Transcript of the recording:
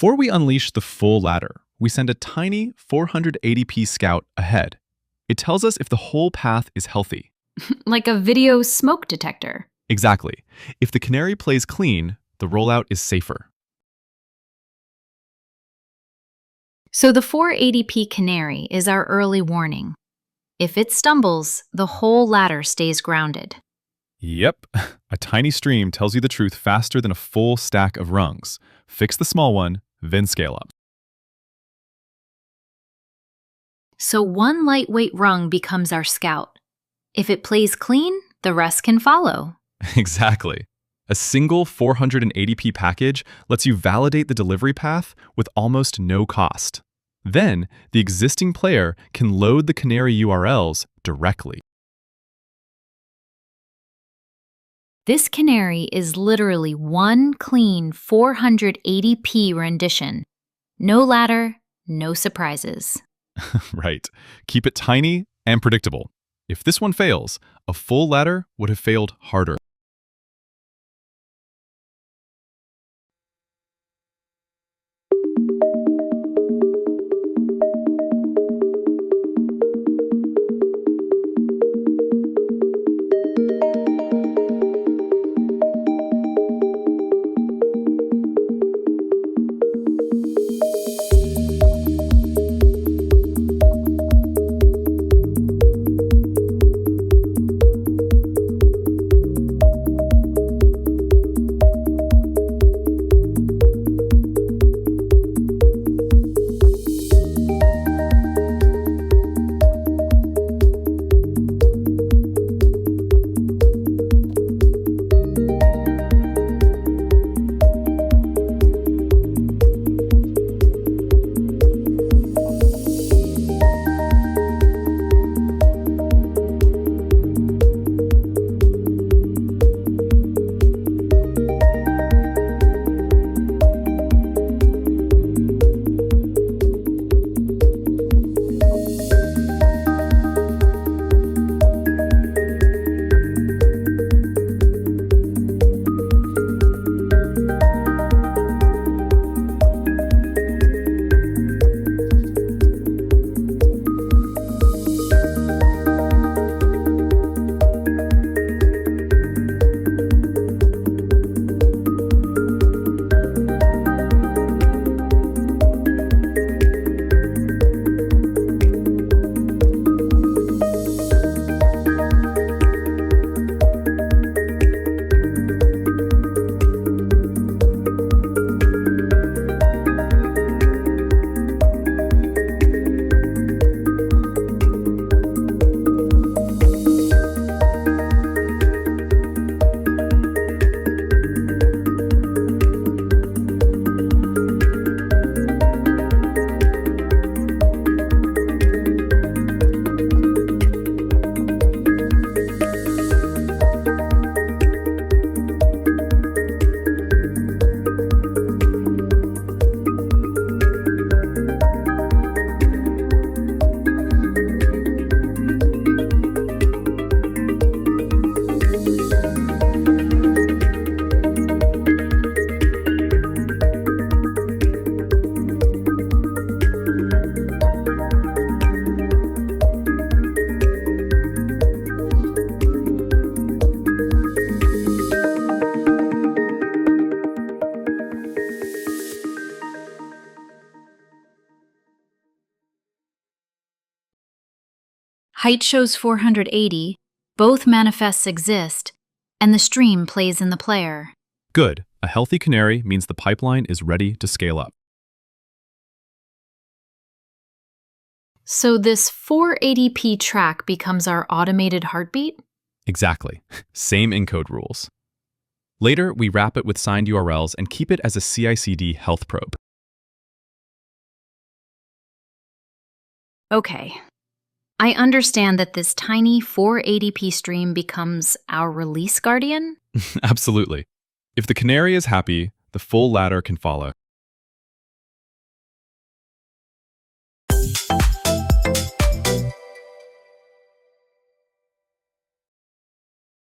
Before we unleash the full ladder, we send a tiny 480p scout ahead. It tells us if the whole path is healthy. Like a video smoke detector. Exactly. If the Canary plays clean, the rollout is safer. So the 480p Canary is our early warning. If it stumbles, the whole ladder stays grounded. Yep, a tiny stream tells you the truth faster than a full stack of rungs. Fix the small one, then scale up. So one lightweight rung becomes our scout. If it plays clean, the rest can follow. Exactly. A single 480p package lets you validate the delivery path with almost no cost. Then, the existing player can load the Canary URLs directly. This Canary is literally one clean 480p rendition. No ladder, no surprises. Right. Keep it tiny and predictable. If this one fails, a full ladder would have failed harder. Height shows 480, both manifests exist, and the stream plays in the player. Good. A healthy Canary means the pipeline is ready to scale up. So this 480p track becomes our automated heartbeat? Exactly. Same encode rules. Later, we wrap it with signed URLs and keep it as a CI/CD health probe. Okay. I understand that this tiny 480p stream becomes our release guardian? Absolutely. If the Canary is happy, the full ladder can follow.